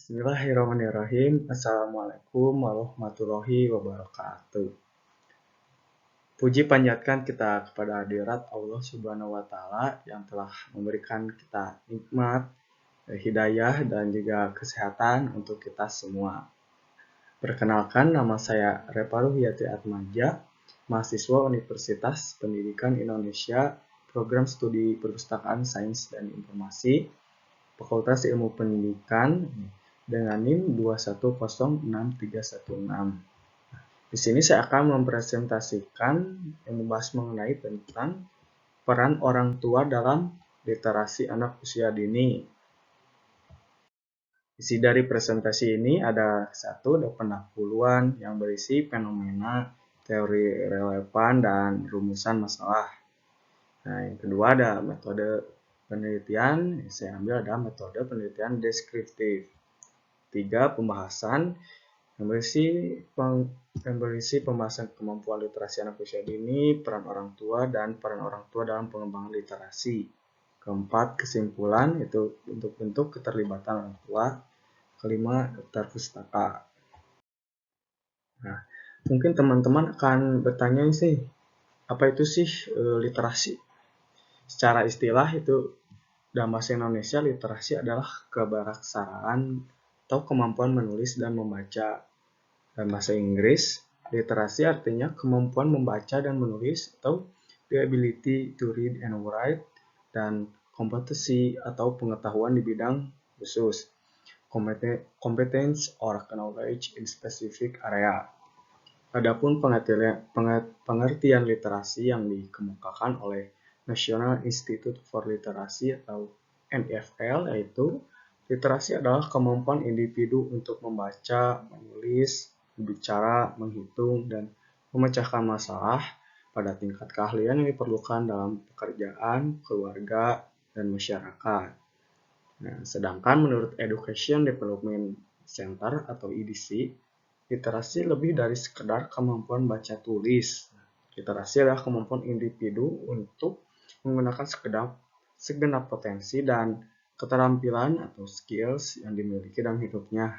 Bismillahirrahmanirrahim. Assalamualaikum warahmatullahi wabarakatuh. Puji panjatkan kita kepada hadirat Allah Subhanahu wa Ta'ala yang telah memberikan kita nikmat, hidayah, dan juga kesehatan untuk kita semua. Perkenalkan, nama saya Reparuhyati Atmaja, mahasiswa Universitas Pendidikan Indonesia, Program Studi Perpustakaan Sains dan Informasi, Fakultas Ilmu Pendidikan, dengan NIM 2106316. Di sini saya akan mempresentasikan yang membahas mengenai tentang peran orang tua dalam literasi anak usia dini. Isi dari presentasi ini ada pendahuluan yang berisi fenomena, teori relevan, dan rumusan masalah. Nah, yang kedua ada metode penelitian, saya ambil ada metode penelitian deskriptif. 3. Pembahasan yang berisi pembahasan kemampuan literasi anak usia dini, peran orang tua, dan peran orang tua dalam pengembangan literasi. 4. Kesimpulan, itu bentuk-bentuk keterlibatan orang tua. 5. Daftar pustaka. Nah, mungkin teman-teman akan bertanya sih, apa itu sih literasi? Secara istilah itu dalam bahasa Indonesia, literasi adalah kebijaksanaan atau kemampuan menulis dan membaca. Dalam bahasa Inggris, literasi artinya kemampuan membaca dan menulis atau the ability to read and write, dan kompetensi atau pengetahuan di bidang khusus, competence or knowledge in specific area. Adapun pengertian literasi yang dikemukakan oleh National Institute for Literacy atau NFL, yaitu literasi adalah kemampuan individu untuk membaca, menulis, berbicara, menghitung, dan memecahkan masalah pada tingkat keahlian yang diperlukan dalam pekerjaan, keluarga, dan masyarakat. Nah, sedangkan menurut Education Development Center atau EDC, literasi lebih dari sekedar kemampuan baca tulis. Literasi adalah kemampuan individu untuk menggunakan segenap potensi dan keterampilan atau skills yang dimiliki dalam hidupnya,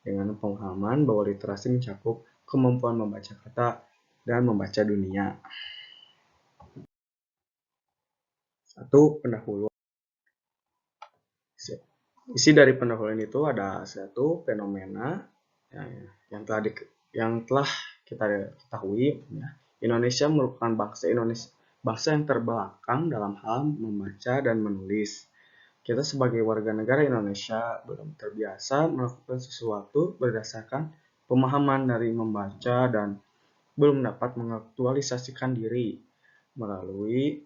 dengan pemahaman bahwa literasi mencakup kemampuan membaca kata dan membaca dunia. 1. Pendahuluan. Isi dari pendahuluan itu ada satu fenomena yang telah kita ketahui. Indonesia merupakan bangsa yang terbelakang dalam hal membaca dan menulis. Kita sebagai warga negara Indonesia belum terbiasa melakukan sesuatu berdasarkan pemahaman dari membaca dan belum dapat mengaktualisasikan diri melalui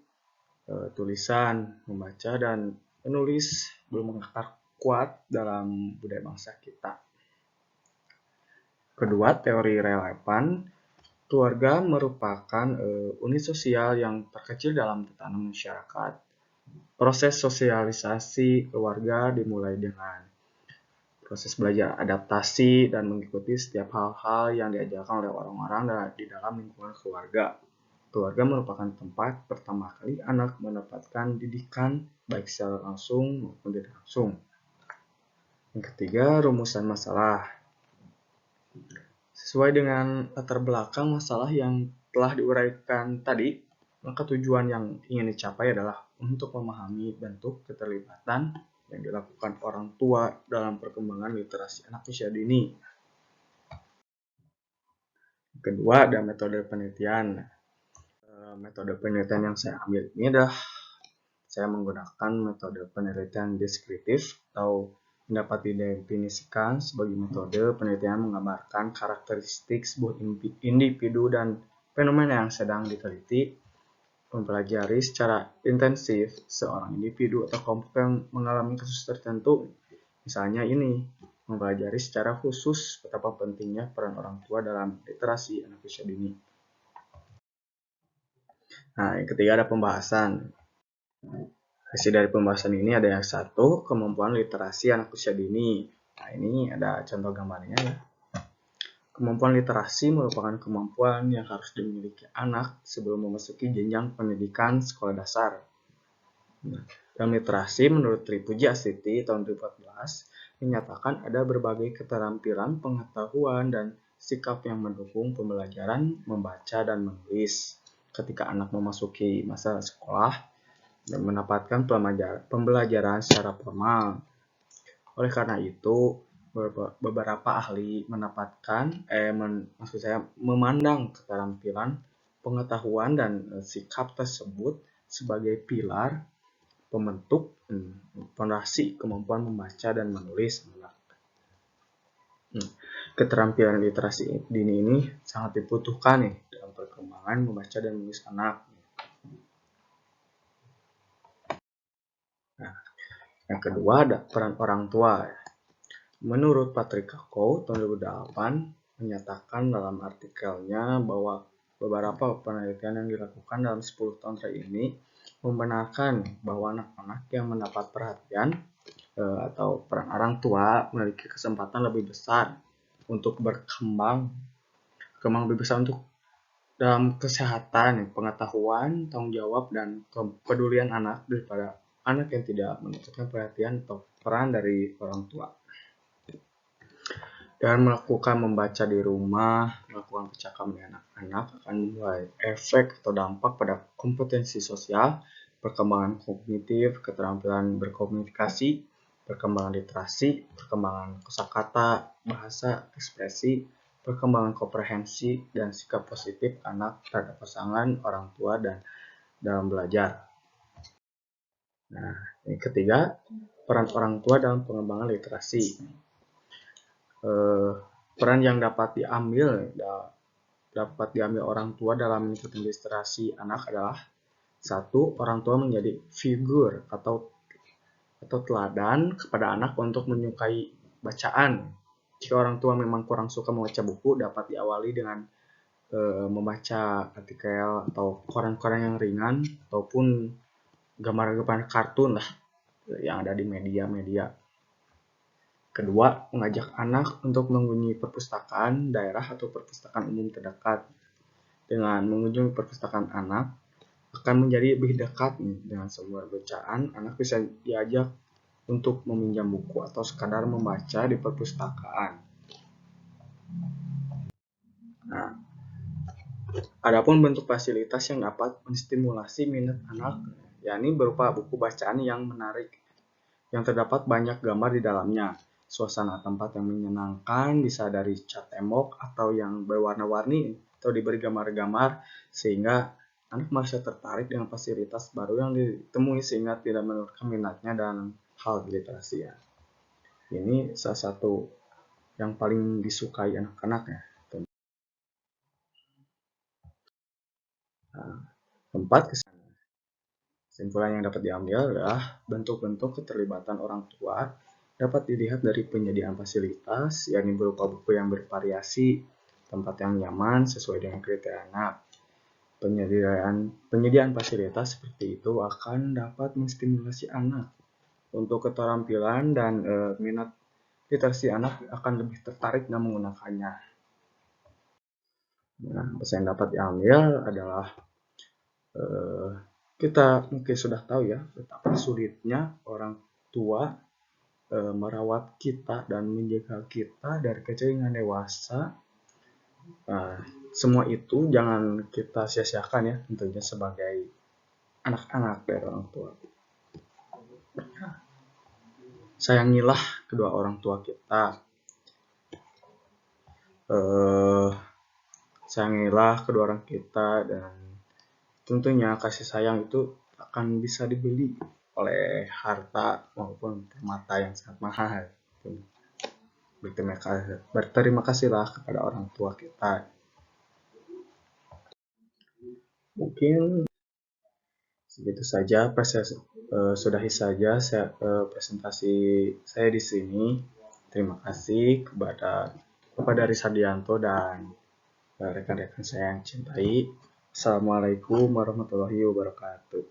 tulisan. Membaca dan menulis belum mengakar kuat dalam budaya bangsa kita. Kedua, teori relevan. Keluarga merupakan unit sosial yang terkecil dalam tatanan masyarakat. Proses sosialisasi keluarga dimulai dengan proses belajar adaptasi dan mengikuti setiap hal-hal yang diajarkan oleh orang-orang di dalam lingkungan keluarga. Keluarga merupakan tempat pertama kali anak mendapatkan didikan baik secara langsung maupun tidak langsung. Yang ketiga, rumusan masalah. Sesuai dengan latar belakang masalah yang telah diuraikan tadi, maka tujuan yang ingin dicapai adalah untuk memahami bentuk keterlibatan yang dilakukan orang tua dalam perkembangan literasi anak usia dini. Kedua, ada metode penelitian. Metode penelitian yang saya ambil ini adalah saya menggunakan metode penelitian deskriptif atau dapat didefinisikan sebagai metode penelitian menggambarkan karakteristik sebuah individu dan fenomena yang sedang diteliti, mempelajari secara intensif seorang individu atau kelompok yang mengalami kasus tertentu. Misalnya ini, mempelajari secara khusus betapa pentingnya peran orang tua dalam literasi anak usia dini. Nah, yang ketiga ada pembahasan. Isi dari pembahasan ini ada yang satu, kemampuan literasi anak usia dini. Nah, ini ada contoh gambarnya ya. Kemampuan literasi merupakan kemampuan yang harus dimiliki anak sebelum memasuki jenjang pendidikan sekolah dasar. Dalam literasi, menurut Tripuji Astuti tahun 2014, menyatakan ada berbagai keterampilan, pengetahuan, dan sikap yang mendukung pembelajaran membaca dan menulis ketika anak memasuki masa sekolah dan mendapatkan pembelajaran secara formal. Oleh karena itu, beberapa ahli memandang keterampilan, pengetahuan, dan sikap tersebut sebagai pilar pembentuk fondasi kemampuan membaca dan menulis. Keterampilan literasi dini ini sangat dibutuhkan nih dalam perkembangan membaca dan menulis anak. Nah, yang kedua ada peran orang tua. Menurut Patrick Kakao tahun 2008 menyatakan dalam artikelnya bahwa beberapa penelitian yang dilakukan dalam 10 tahun terakhir ini membenarkan bahwa anak-anak yang mendapat perhatian atau peran orang tua memiliki kesempatan lebih besar untuk berkembang lebih besar untuk dalam kesehatan, pengetahuan, tanggung jawab, dan kepedulian anak daripada anak yang tidak mendapatkan perhatian atau peran dari orang tua. Dan melakukan membaca di rumah, melakukan percakapan dengan anak-anak akan mempunyai efek atau dampak pada kompetensi sosial, perkembangan kognitif, keterampilan berkomunikasi, perkembangan literasi, perkembangan kosakata, bahasa, ekspresi, perkembangan komprehensi, dan sikap positif anak terhadap pasangan, orang tua, dan dalam belajar. Nah, yang ketiga, peran orang tua dalam pengembangan literasi. Peran yang dapat diambil orang tua dalam meningkatkan literasi anak adalah: 1. Orang tua menjadi figur atau teladan kepada anak untuk menyukai bacaan. Jika orang tua memang kurang suka membaca buku, dapat diawali dengan membaca artikel atau koran-koran yang ringan ataupun gambar-gambar kartun lah yang ada di media-media. Kedua, mengajak anak untuk mengunjungi perpustakaan daerah atau perpustakaan umum terdekat. Dengan mengunjungi perpustakaan anak akan menjadi lebih dekat dengan sumber bacaan. Anak bisa diajak untuk meminjam buku atau sekadar membaca di perpustakaan. Nah, adapun bentuk fasilitas yang dapat menstimulasi minat anak, yakni berupa buku bacaan yang menarik, yang terdapat banyak gambar di dalamnya. Suasana tempat yang menyenangkan, bisa dari cat tembok atau yang berwarna-warni atau diberi gambar-gambar sehingga anak merasa tertarik dengan fasilitas baru yang ditemui sehingga tidak menurunkan minatnya dalam hal literasi ya. Ini salah satu yang paling disukai anak-anak ya. Keempat, kesimpulan yang dapat diambil adalah bentuk-bentuk keterlibatan orang tua dapat dilihat dari penyediaan fasilitas, yakni berupa buku yang bervariasi, tempat yang nyaman sesuai dengan kriteria anak. Penyediaan fasilitas seperti itu akan dapat menstimulasi anak untuk keterampilan dan minat literasi anak akan lebih tertarik dan menggunakannya. Nah, pesan yang dapat diambil adalah kita mungkin sudah tahu ya betapa sulitnya orang tua merawat kita dan menjaga kita dari kecil hingga dewasa. Semua itu jangan kita sia-siakan ya, tentunya sebagai anak-anak dari orang tua. Sayangilah kedua orang tua kita. Sayangilah kedua orang kita, dan tentunya kasih sayang itu akan bisa dibeli oleh harta maupun permata yang sangat mahal. Berterima kasihlah kepada orang tua kita. Mungkin segitu saja, sudahi saja presentasi saya di sini. Terima kasih kepada Bapak Dari Sardianto dan rekan-rekan saya yang cintai. Assalamualaikum warahmatullahi wabarakatuh.